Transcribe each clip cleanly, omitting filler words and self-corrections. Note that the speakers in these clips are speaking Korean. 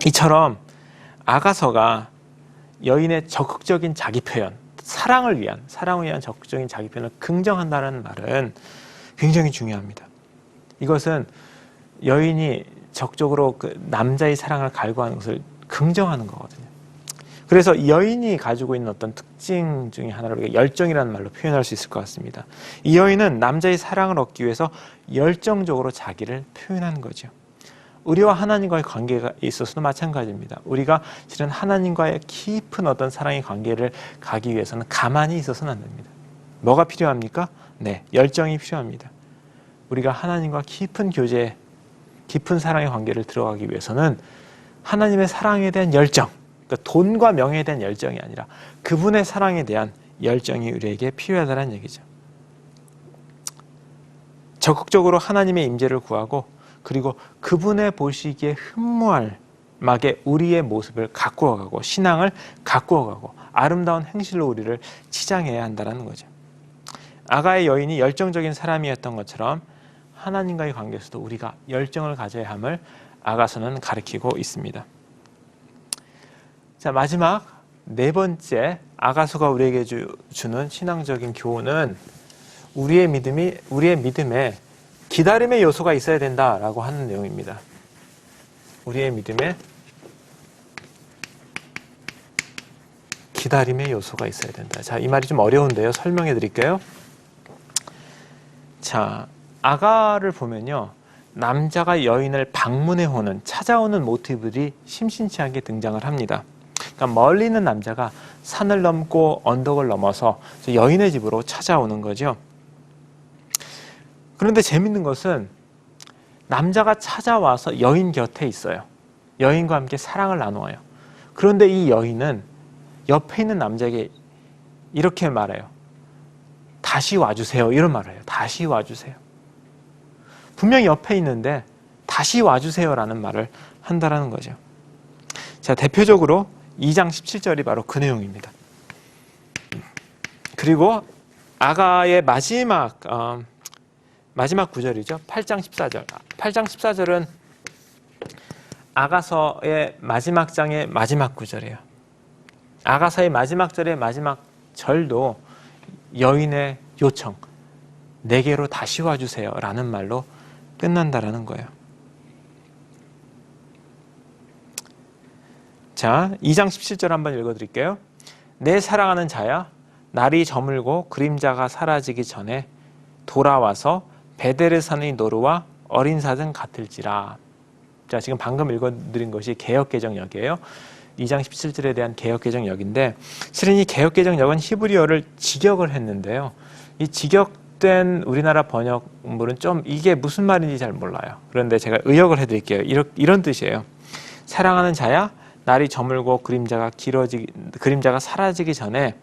이처럼 아가서가 여인의 적극적인 자기 표현, 사랑을 위한 적극적인 자기 표현을 긍정한다는 말은 굉장히 중요합니다. 이것은 여인이 적극적으로 그 남자의 사랑을 갈구하는 것을 긍정하는 거거든요. 그래서 여인이 가지고 있는 어떤 특징 중에 하나를 우리가 열정이라는 말로 표현할 수 있을 것 같습니다. 이 여인은 남자의 사랑을 얻기 위해서 열정적으로 자기를 표현하는 거죠. 우리와 하나님과의 관계가 있어서도 마찬가지입니다. 우리가 실은 하나님과의 깊은 어떤 사랑의 관계를 가기 위해서는 가만히 있어서는 안 됩니다. 뭐가 필요합니까? 네, 열정이 필요합니다. 우리가 하나님과 깊은 교제, 깊은 사랑의 관계를 들어가기 위해서는 하나님의 사랑에 대한 열정, 그러니까 돈과 명예에 대한 열정이 아니라 그분의 사랑에 대한 열정이 우리에게 필요하다는 얘기죠. 적극적으로 하나님의 임재를 구하고 그리고 그분의 보시기에 흠모할막에 우리의 모습을 가꾸어가고 신앙을 가꾸어가고 아름다운 행실로 우리를 치장해야 한다는 거죠. 아가의 여인이 열정적인 사람이었던 것처럼 하나님과의 관계에서도 우리가 열정을 가져야 함을 아가서는 가르치고 있습니다. 자, 마지막 네 번째 아가서가 우리에게 주는 신앙적인 교훈은 우리의 믿음에 기다림의 요소가 있어야 된다라고 하는 내용입니다. 우리의 믿음에 기다림의 요소가 있어야 된다. 자, 이 말이 좀 어려운데요. 설명해 드릴게요. 자, 아가를 보면요. 남자가 여인을 방문해 오는, 찾아오는 모티브들이 심심치 않게 등장을 합니다. 그러니까 멀리 있는 남자가 산을 넘고 언덕을 넘어서 여인의 집으로 찾아오는 거죠. 그런데 재밌는 것은 남자가 찾아와서 여인 곁에 있어요. 여인과 함께 사랑을 나누어요. 그런데 이 여인은 옆에 있는 남자에게 이렇게 말해요. 다시 와주세요. 이런 말을 해요. 다시 와주세요. 분명히 옆에 있는데 다시 와주세요라는 말을 한다는 거죠. 자, 대표적으로 2장 17절이 바로 그 내용입니다. 그리고 아가의 마지막 구절이죠. 8장 14절. 8장 14절은 아가서의 마지막 장의 마지막 구절이에요. 아가서의 마지막 절의 마지막 절도 여인의 요청, 내게로 다시 와주세요 라는 말로 끝난다라는 거예요. 자, 2장 17절 한번 읽어드릴게요. 내 사랑하는 자야, 날이 저물고 그림자가 사라지기 전에 돌아와서 베데르산의 노루와 어린 사슴 같을지라. 자, 지금 방금 읽어드린 것이 개역개정역이에요. 2장 17절에 대한 개역개정역인데 실은 이 개역개정역은 히브리어를 직역을 했는데요. 이 직역된 우리나라 번역물은 좀 이게 무슨 말인지 잘 몰라요. 그런데 제가 의역을 해드릴게요. 이런 뜻이에요. 사랑하는 자야, 날이 저물고 그림자가 사라지기 전에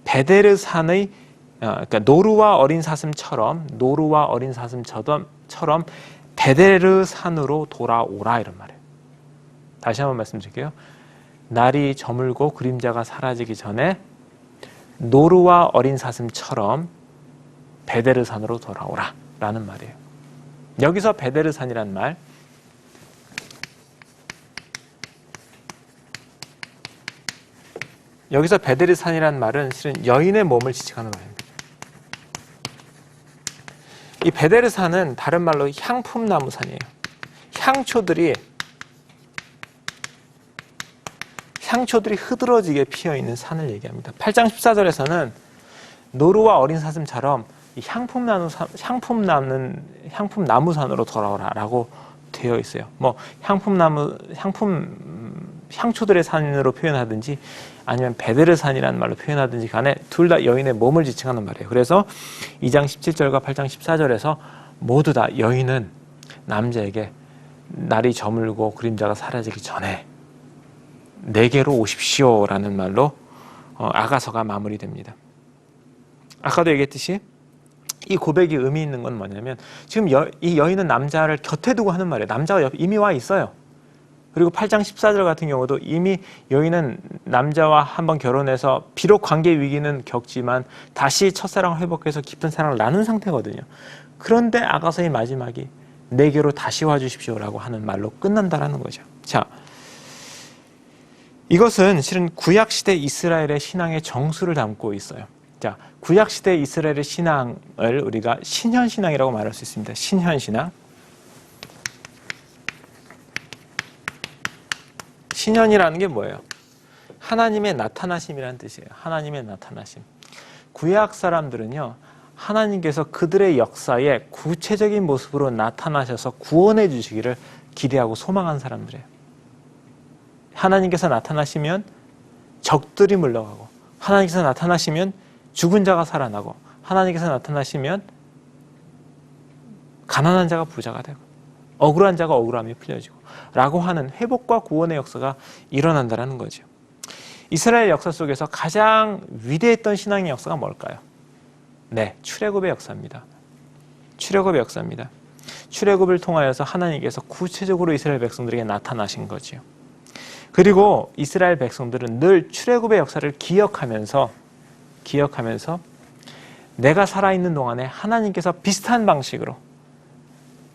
베데르산의 그러니까 노루와 어린 사슴처럼 베데르산으로 돌아오라 이런 말이에요. 다시 한번 말씀드릴게요. 날이 저물고 그림자가 사라지기 전에 노루와 어린 사슴처럼 베데르산으로 돌아오라 라는 말이에요. 여기서 베데르산이란 말, 여기서 베데르산이란 말은 실은 여인의 몸을 지칭하는 말입니다. 이 베데르산은 다른 말로 향품나무산이에요. 향초들이 흐드러지게 피어있는 산을 얘기합니다. 8장 14절에서는 노루와 어린 사슴처럼 향품나무산으로 돌아오라 라고 되어 있어요. 뭐 향초들의 산으로 표현하든지 아니면 베데르산이라는 말로 표현하든지 간에 둘 다 여인의 몸을 지칭하는 말이에요. 그래서 2장 17절과 8장 14절에서 모두 다 여인은 남자에게 날이 저물고 그림자가 사라지기 전에 내게로 오십시오 라는 말로 아가서가 마무리됩니다. 아까도 얘기했듯이 이 고백이 의미 있는 건 뭐냐면 지금 이 여인은 남자를 곁에 두고 하는 말이에요. 남자가 이미 와 있어요. 그리고 8장 14절 같은 경우도 이미 여인은 남자와 한번 결혼해서 비록 관계 위기는 겪지만 다시 첫사랑을 회복해서 깊은 사랑을 나눈 상태거든요. 그런데 아가서의 마지막이 내게로 다시 와주십시오라고 하는 말로 끝난다라는 거죠. 자, 이것은 실은 구약시대 이스라엘의 신앙의 정수를 담고 있어요. 자, 구약시대 이스라엘의 신앙을 우리가 신현신앙이라고 말할 수 있습니다. 신현신앙. 신현이라는 게 뭐예요? 하나님의 나타나심이라는 뜻이에요. 하나님의 나타나심. 구약 사람들은요, 하나님께서 그들의 역사에 구체적인 모습으로 나타나셔서 구원해 주시기를 기대하고 소망한 사람들이에요. 하나님께서 나타나시면 적들이 물러가고, 하나님께서 나타나시면 죽은 자가 살아나고, 하나님께서 나타나시면 가난한 자가 부자가 되고, 억울한 자가 억울함이 풀려지고 라고 하는 회복과 구원의 역사가 일어난다는 거죠. 이스라엘 역사 속에서 가장 위대했던 신앙의 역사가 뭘까요? 네, 출애굽의 역사입니다. 출애굽의 역사입니다. 출애굽을 통하여서 하나님께서 구체적으로 이스라엘 백성들에게 나타나신 거지요. 그리고 이스라엘 백성들은 늘 출애굽의 역사를 기억하면서 내가 살아있는 동안에 하나님께서 비슷한 방식으로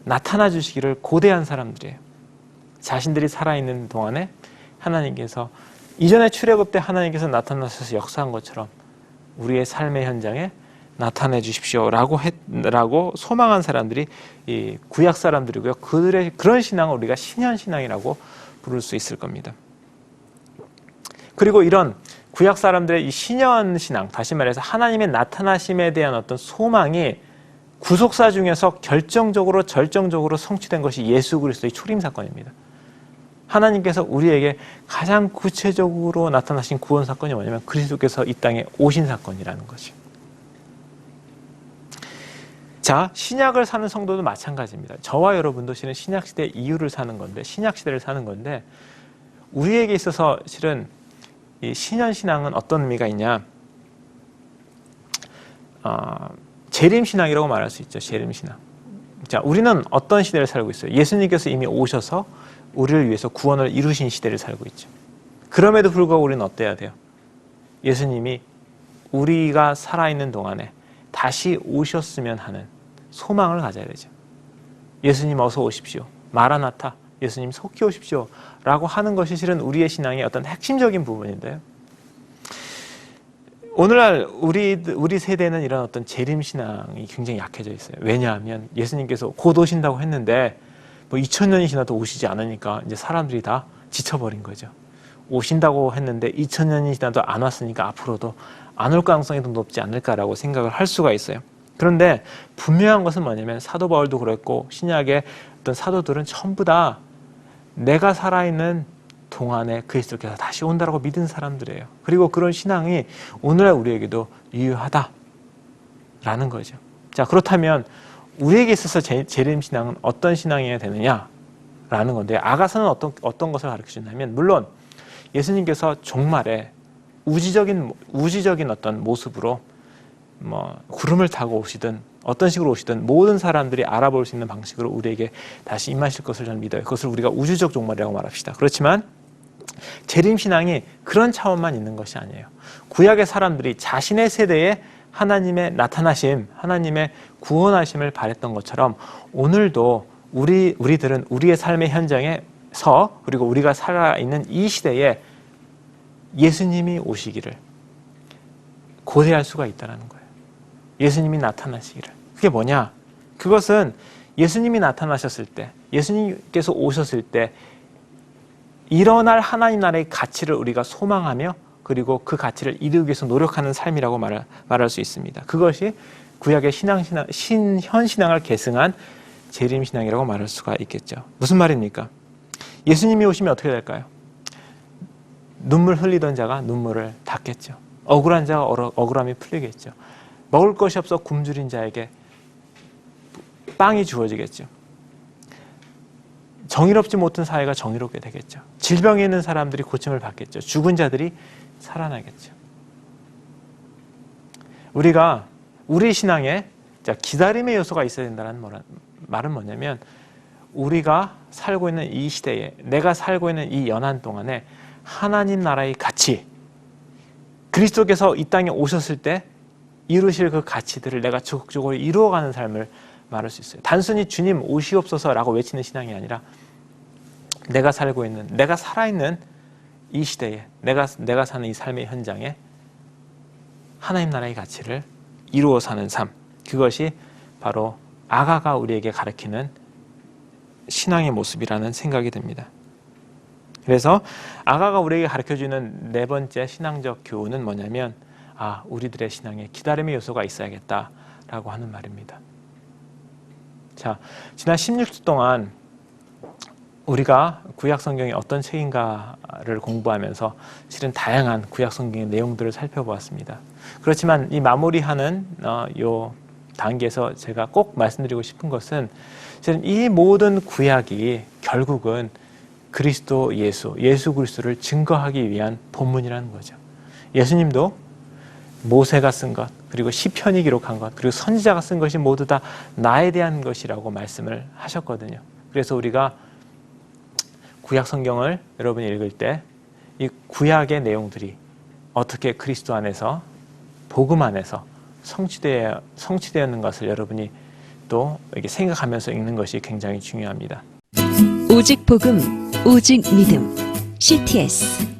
나타나 주시기를 고대한 사람들이에요. 자신들이 살아있는 동안에 하나님께서 이전에 출애굽 때 하나님께서 나타나셔서 역사한 것처럼 우리의 삶의 현장에 나타내 주십시오라고 소망한 사람들이 이 구약 사람들이고요. 그들의 그런 신앙을 우리가 신현신앙이라고 부를 수 있을 겁니다. 그리고 이런 구약 사람들의 이 신현신앙, 다시 말해서 하나님의 나타나심에 대한 어떤 소망이 구속사 중에서 결정적으로 절정적으로 성취된 것이 예수 그리스도의 초림 사건입니다. 하나님께서 우리에게 가장 구체적으로 나타나신 구원 사건이 뭐냐면 그리스도께서 이 땅에 오신 사건이라는 거죠. 자, 신약을 사는 성도도 마찬가지입니다. 저와 여러분도 실은 신약시대 이후를 사는 건데, 신약시대를 사는 건데, 우리에게 있어서 실은 이 신현신앙은 어떤 의미가 있냐? 재림신앙이라고 말할 수 있죠. 재림신앙. 자, 우리는 어떤 시대를 살고 있어요? 예수님께서 이미 오셔서 우리를 위해서 구원을 이루신 시대를 살고 있죠. 그럼에도 불구하고 우리는 어때야 돼요? 예수님이 우리가 살아있는 동안에 다시 오셨으면 하는 소망을 가져야 되죠. 예수님 어서 오십시오. 마라나타. 예수님 속히 오십시오. 라고 하는 것이 실은 우리의 신앙의 어떤 핵심적인 부분인데요. 오늘날 우리 세대는 이런 어떤 재림신앙이 굉장히 약해져 있어요. 왜냐하면 예수님께서 곧 오신다고 했는데 뭐 2000년이 지나도 오시지 않으니까 이제 사람들이 다 지쳐버린 거죠. 오신다고 했는데 2000년이 지나도 안 왔으니까 앞으로도 안 올 가능성이 더 높지 않을까라고 생각을 할 수가 있어요. 그런데 분명한 것은 뭐냐면 사도 바울도 그랬고 신약의 어떤 사도들은 전부 다 내가 살아있는 동안에 그리스도께서 다시 온다라고 믿은 사람들이에요. 그리고 그런 신앙이 오늘날 우리에게도 유효하다라는 거죠. 자, 그렇다면 우리에게 있어서 재림신앙은 어떤 신앙이어야 되느냐라는 건데, 아가서는 어떤 것을 가르쳐주냐면, 물론 예수님께서 종말에 우주적인 어떤 모습으로 구름을 타고 오시든 어떤 식으로 오시든 모든 사람들이 알아볼 수 있는 방식으로 우리에게 다시 임하실 것을 저는 믿어요. 그것을 우리가 우주적 종말이라고 말합시다. 그렇지만 재림신앙이 그런 차원만 있는 것이 아니에요. 구약의 사람들이 자신의 세대에 하나님의 나타나심, 하나님의 구원하심을 바랬던 것처럼 오늘도 우리들은 우리의 삶의 현장에서, 그리고 우리가 살아있는 이 시대에 예수님이 오시기를 고대할 수가 있다는 거예요. 예수님이 나타나시기를. 그게 뭐냐? 그것은 예수님이 나타나셨을 때, 예수님께서 오셨을 때 일어날 하나님 나라의 가치를 우리가 소망하며 그리고 그 가치를 이루기 위해서 노력하는 삶이라고 말할 수 있습니다. 그것이 구약의 신현신앙을 계승한 재림신앙이라고 말할 수가 있겠죠. 무슨 말입니까? 예수님이 오시면 어떻게 될까요? 눈물 흘리던 자가 눈물을 닦겠죠. 억울한 자가 억울함이 풀리겠죠. 먹을 것이 없어 굶주린 자에게 빵이 주어지겠죠. 정의롭지 못한 사회가 정의롭게 되겠죠. 질병에 있는 사람들이 고침을 받겠죠. 죽은 자들이 살아나겠죠. 우리 신앙에 기다림의 요소가 있어야 된다는 말은 뭐냐면, 우리가 살고 있는 이 시대에, 내가 살고 있는 이 연한 동안에 하나님 나라의 가치, 그리스도께서 이 땅에 오셨을 때 이루실 그 가치들을 내가 적극적으로 이루어가는 삶을 말할 수 있어요. 단순히 주님 오시옵소서라고 외치는 신앙이 아니라 내가 살아있는 이 시대에 내가 사는 이 삶의 현장에 하나님 나라의 가치를 이루어 사는 삶, 그것이 바로 아가가 우리에게 가르치는 신앙의 모습이라는 생각이 듭니다. 그래서 아가가 우리에게 가르쳐주는 네 번째 신앙적 교훈은 뭐냐면 우리들의 신앙에 기다림의 요소가 있어야겠다라고 하는 말입니다. 자, 지난 16주 동안 우리가 구약 성경이 어떤 책인가를 공부하면서 실은 다양한 구약 성경의 내용들을 살펴보았습니다. 그렇지만 이 마무리하는 요 단계에서 제가 꼭 말씀드리고 싶은 것은 실은 이 모든 구약이 결국은 그리스도 예수 그리스도를 증거하기 위한 본문이라는 거죠. 예수님도 모세가 쓴 것, 그리고 시편이 기록한 것, 그리고 선지자가 쓴 것이 모두 다 나에 대한 것이라고 말씀을 하셨거든요. 그래서 우리가 구약 성경을 여러분이 읽을 때 이 구약의 내용들이 어떻게 그리스도 안에서 복음 안에서 성취되었는 것을 여러분이 또 이렇게 생각하면서 읽는 것이 굉장히 중요합니다. 오직 복음, 오직 믿음, CTS